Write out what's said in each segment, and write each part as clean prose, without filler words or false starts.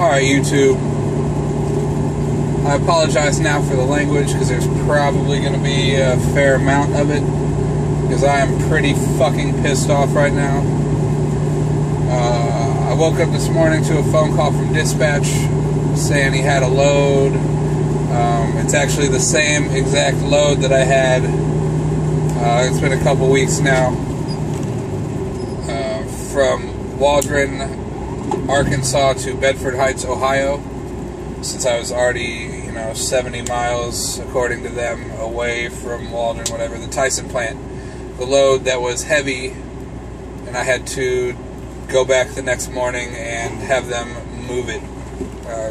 Alright, YouTube. I apologize now for the language, because there's probably going to be a fair amount of it, because I am pretty fucking pissed off right now. I woke up this morning to a phone call from dispatch saying he had a load. It's actually the same exact load that I had. It's been a couple weeks now. From Waldron, Arkansas to Bedford Heights, Ohio. Since I was already, 70 miles, according to them, away from Waldron, whatever, the Tyson plant. The load that was heavy, and I had to go back the next morning and have them move it,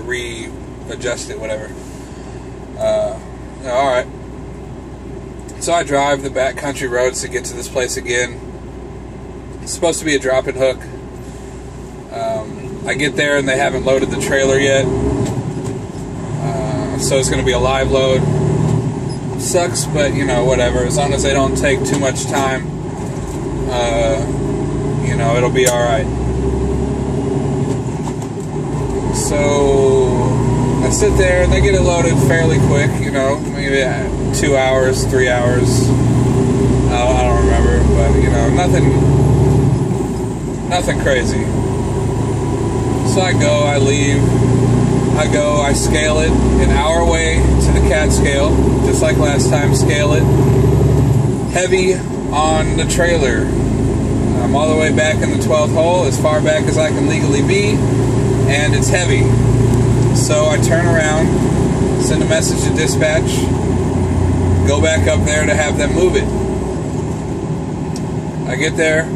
readjust it, whatever. Alright. So I drive the backcountry roads to get to this place again. It's supposed to be a drop-in hook. I get there and they haven't loaded the trailer yet. So it's going to be a live load. Sucks, but, whatever. As long as they don't take too much time, it'll be alright. So I sit there and they get it loaded fairly quick, maybe 2 hours, 3 hours. I don't remember, but, nothing crazy. So I go, I leave. I scale it an hour away to the cat scale, just like last time, scale it. Heavy on the trailer. I'm all the way back in the 12th hole, as far back as I can legally be, and it's heavy. So I turn around, send a message to dispatch, go back up there to have them move it. I get there,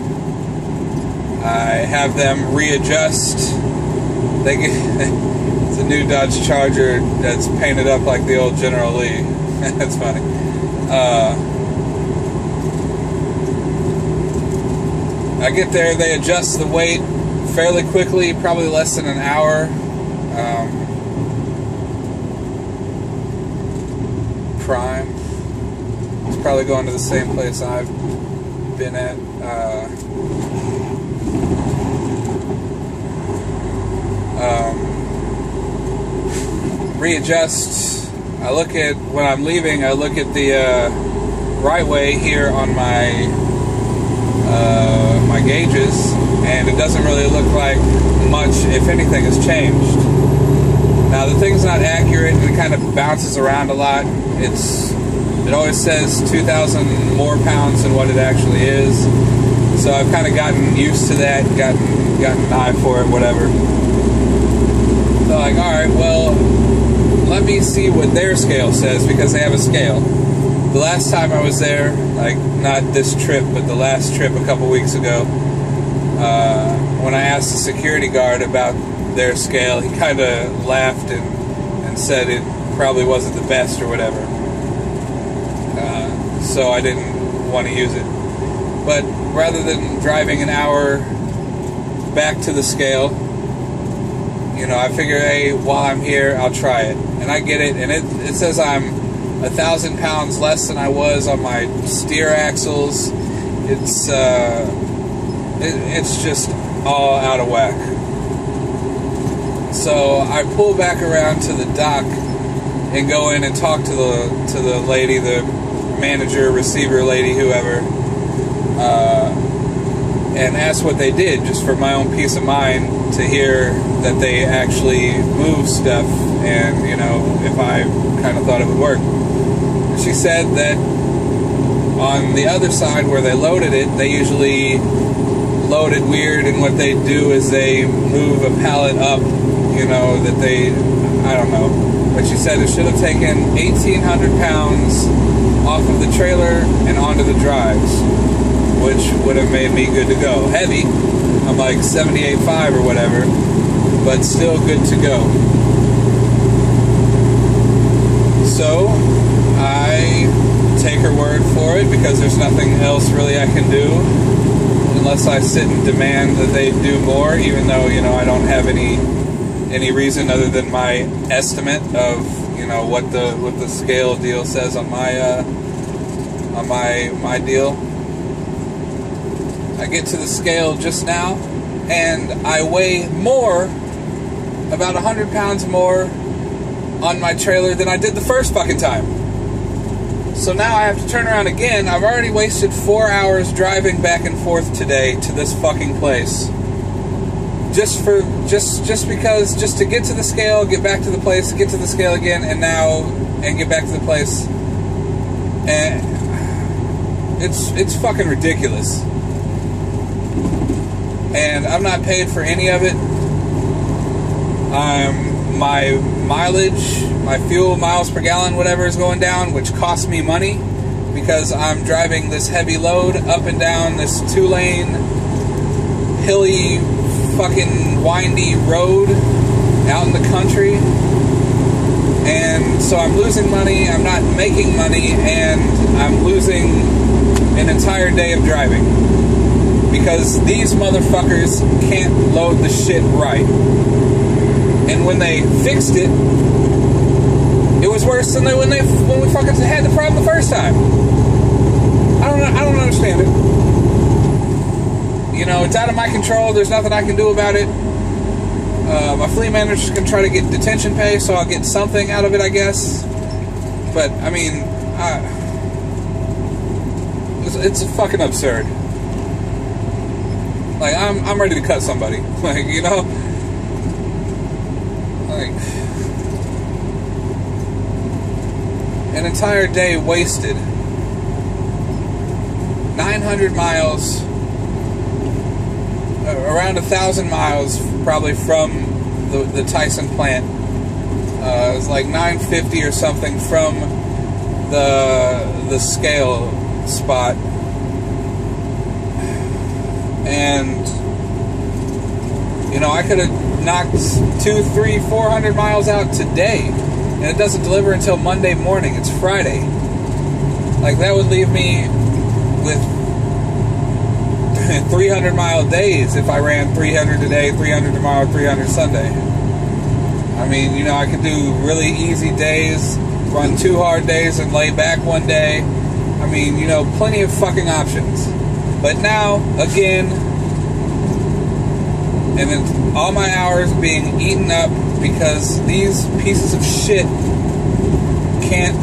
I have them readjust. It's a new Dodge Charger that's painted up like the old General Lee. That's funny. I get there, they adjust the weight fairly quickly, probably less than an hour. Prime. It's probably going to the same place I've been at. Readjust. I look at, when I'm leaving, I look at the right way here on my my gauges, and it doesn't really look like much, if anything, has changed. Now the thing's not accurate, and it kind of bounces around a lot. It always says 2,000 more pounds than what it actually is. So I've kind of gotten used to that, gotten an eye for it, whatever. So like, alright, well, let me see what their scale says, because they have a scale. The last time I was there, like, not this trip, but the last trip a couple weeks ago, when I asked the security guard about their scale, he kind of laughed and said it probably wasn't the best or whatever. So I didn't want to use it. But rather than driving an hour back to the scale, I figure, hey, while I'm here, I'll try it. And I get it, and it says I'm 1,000 pounds less than I was on my steer axles. It's just all out of whack. So I pull back around to the dock and go in and talk to the lady, the manager, receiver lady, whoever, and ask what they did, just for my own peace of mind, to hear that they actually move stuff, and if I kind of thought it would work. She said that on the other side where they loaded it, they usually load it weird, and what they do is they move a pallet up, that they, I don't know, but she said it should have taken 1,800 pounds off of the trailer and onto the drives, which would have made me good to go. Heavy, I'm like 78.5 or whatever, but still good to go. So I take her word for it, because there's nothing else really I can do unless I sit and demand that they do more, even though I don't have any reason other than my estimate of what the scale deal says on my deal. I get to the scale just now, and I weigh more about 100 pounds more on my trailer than I did the first fucking time. So now I have to turn around again. I've already wasted 4 hours driving back and forth today to this fucking place. Just to get to the scale, get back to the place, get to the scale again, and get back to the place. And it's fucking ridiculous. And I'm not paid for any of it. My mileage, my fuel miles per gallon, whatever, is going down, which costs me money because I'm driving this heavy load up and down this 2-lane, hilly, fucking windy road out in the country. And so I'm losing money, I'm not making money, and I'm losing an entire day of driving because these motherfuckers can't load the shit right. And when they fixed it, it was worse than when we fucking had the problem the first time. I don't understand it. You know, it's out of my control. There's nothing I can do about it. My fleet manager's gonna try to get detention pay, so I'll get something out of it, I guess. But I mean, it's fucking absurd. Like I'm ready to cut somebody. Like, you know, like an entire day wasted. 900 miles. Around 1,000 miles probably from the Tyson plant. It was like 950 or something from the scale spot. And you know, I could have knocked 200, 300, 400 miles out today, and it doesn't deliver until Monday morning. It's Friday. Like, that would leave me with 300-mile days if I ran 300 today, 300 tomorrow, 300 Sunday. I mean, you know, I could do really easy days, run 2 hard days, and lay back one day. I mean, you know, plenty of fucking options. But now, again, and then all my hours being eaten up because these pieces of shit can't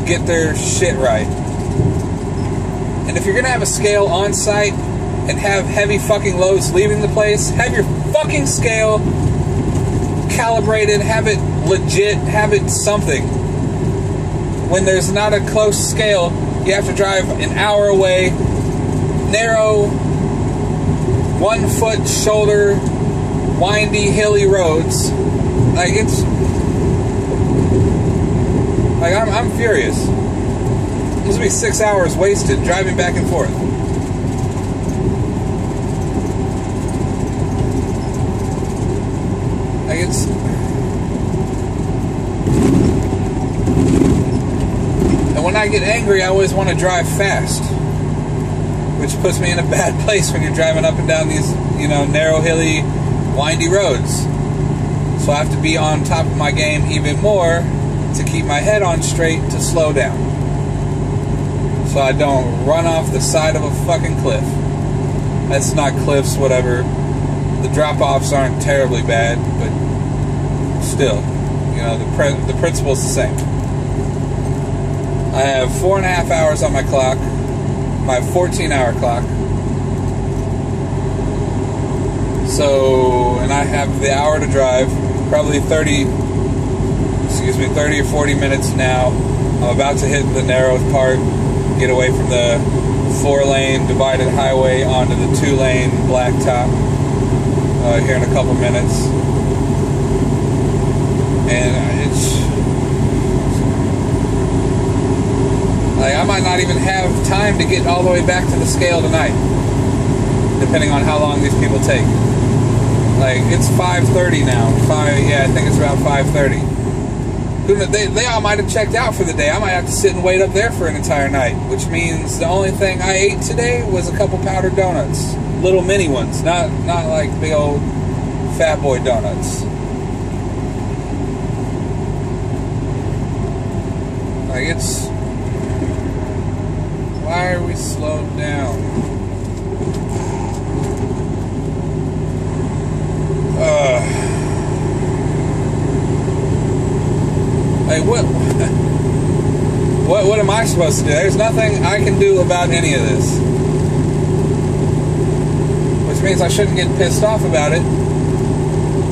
get their shit right. And if you're gonna have a scale on site and have heavy fucking loads leaving the place, have your fucking scale calibrated, have it legit, have it something. When there's not a close scale, you have to drive an hour away, narrow, 1-foot shoulder, windy, hilly roads. Like, it's like, I'm furious. This will be 6 hours wasted driving back and forth. Like, it's... And when I get angry, I always want to drive fast, which puts me in a bad place when you're driving up and down these, you know, narrow, hilly, windy roads. So I have to be on top of my game even more to keep my head on straight to slow down, so I don't run off the side of a fucking cliff. That's not cliffs, whatever. The drop-offs aren't terribly bad, but still, you know, the principle's the same. I have 4.5 hours on my clock, my 14-hour clock. So, and I have the hour to drive, probably 30 or 40 minutes now. I'm about to hit the narrow part, get away from the 4-lane divided highway onto the 2-lane blacktop here in a couple minutes. And it's like, I might not even have time to get all the way back to the scale tonight, depending on how long these people take. Like, it's 5:30 now. I think it's about 5:30. They all might have checked out for the day. I might have to sit and wait up there for an entire night, which means the only thing I ate today was a couple powdered donuts. Little mini ones, not like big old fat boy donuts. Like, it's... Why are we slowed down? what am I supposed to do? There's nothing I can do about any of this. Which means I shouldn't get pissed off about it.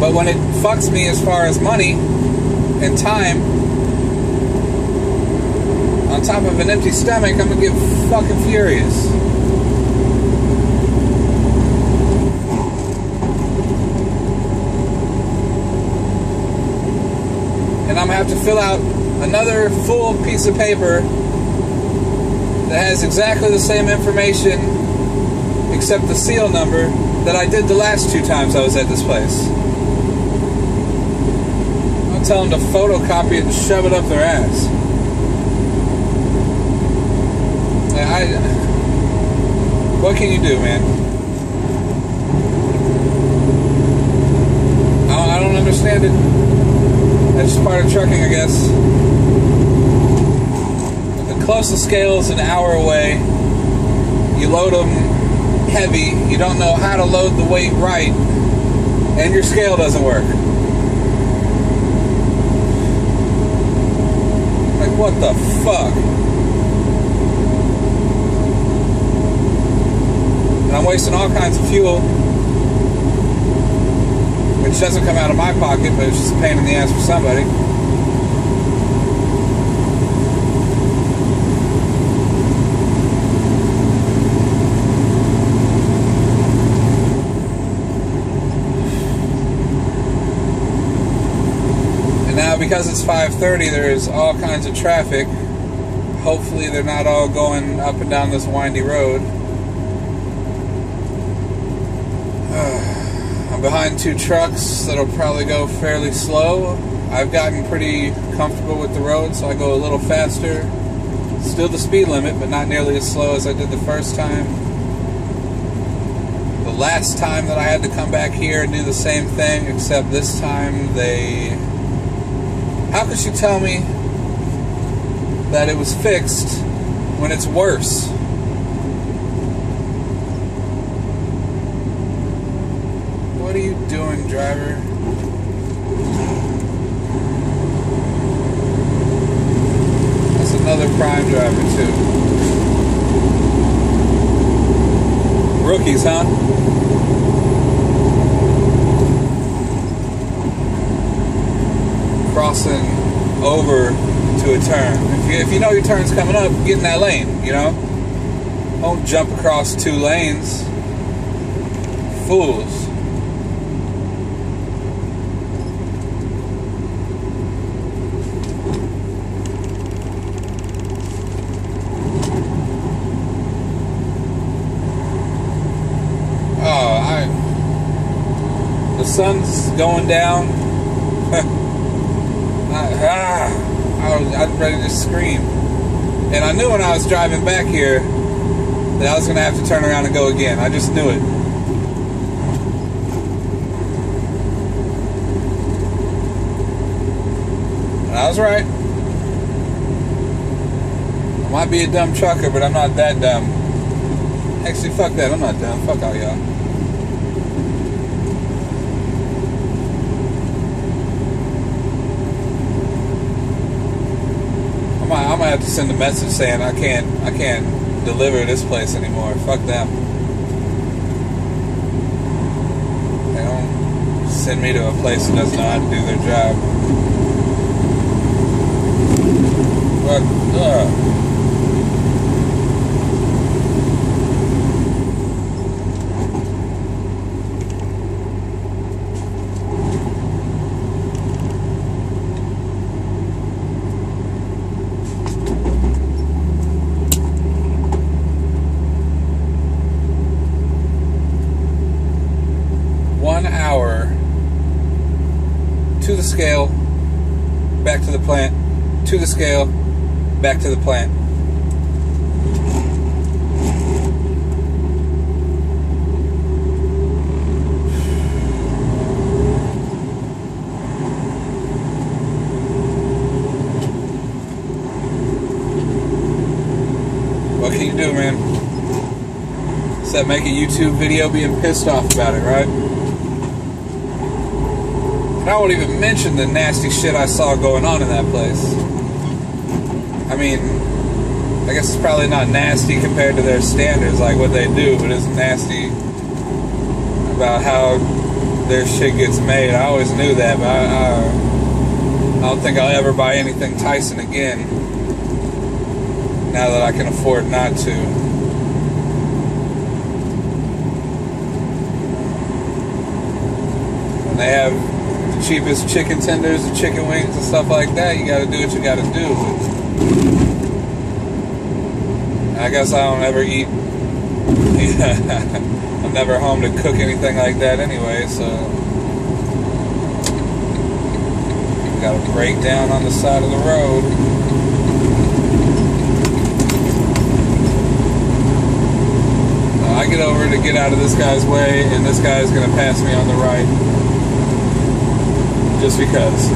But when it fucks me as far as money and time, on top of an empty stomach, I'm gonna get fucking furious. And I'm gonna have to fill out another full piece of paper that has exactly the same information except the seal number that I did the last 2 times I was at this place. I'll tell them to photocopy it and shove it up their ass. What can you do, man? I don't understand it. That's just part of trucking, I guess. The closest scale is an hour away. You load them heavy. You don't know how to load the weight right. And your scale doesn't work. Like, what the fuck? And I'm wasting all kinds of fuel. Which doesn't come out of my pocket, but it's just a pain in the ass for somebody. And now because it's 5:30, there's all kinds of traffic. Hopefully they're not all going up and down this windy road. I'm behind 2 trucks that'll probably go fairly slow. I've gotten pretty comfortable with the road, so I go a little faster. Still the speed limit, but not nearly as slow as I did the first time. The last time that I had to come back here and do the same thing, except this time they... How could you tell me that it was fixed when it's worse? What are you doing, driver? That's another prime driver, too. Rookies, huh? Crossing over to a turn. If you know your turn's coming up, get in that lane, you know? Don't jump across 2 lanes. Fools. The sun's going down. I was ready to scream. And I knew when I was driving back here that I was going to have to turn around and go again. I just knew it. And I was right. I might be a dumb trucker, but I'm not that dumb. Actually, fuck that. I'm not dumb. Fuck all y'all. I might have to send a message saying I can't deliver this place anymore. Fuck them. They don't send me to a place that doesn't know how to do their job. But 1 hour to the scale, back to the plant, to the scale, back to the plant. What can you do, man? Except make a YouTube video being pissed off about it, right? And I won't even mention the nasty shit I saw going on in that place. I mean, I guess it's probably not nasty compared to their standards, like what they do, but it's nasty about how their shit gets made. I always knew that, but I don't think I'll ever buy anything Tyson again, now that I can afford not to. When they have the cheapest chicken tenders and chicken wings and stuff like that, you gotta do what you gotta do. I guess I don't ever eat. I'm never home to cook anything like that anyway, so got a breakdown on the side of the road. I get over to get out of this guy's way, and this guy's gonna pass me on the right, just because.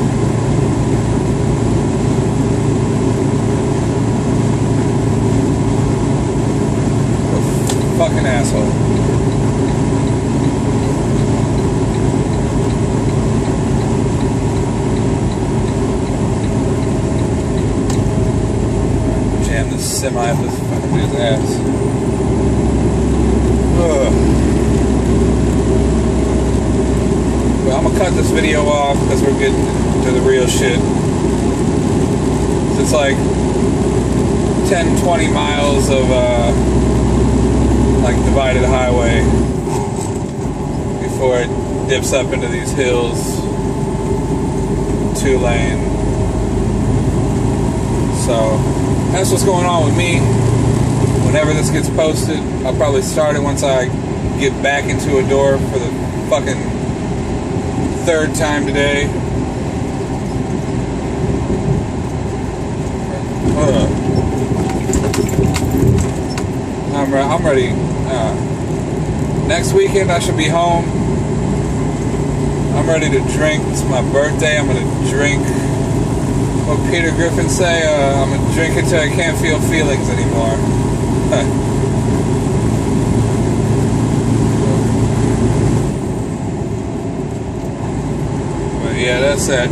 Fucking asshole. Jam this semi up this fucking dude's ass. Ugh. Well, I'm gonna cut this video off because we're getting to the real shit. It's like 10-20 miles of like divided highway before it dips up into these hills, 2-lane. So that's what's going on with me. Whenever this gets posted, I'll probably start it once I get back into a door for the fucking 3rd time today. I'm ready. Next weekend I should be home. I'm ready to drink. It's my birthday. I'm gonna drink. What Peter Griffin say? I'm gonna drink until I can't feel feelings anymore. But yeah, that's it.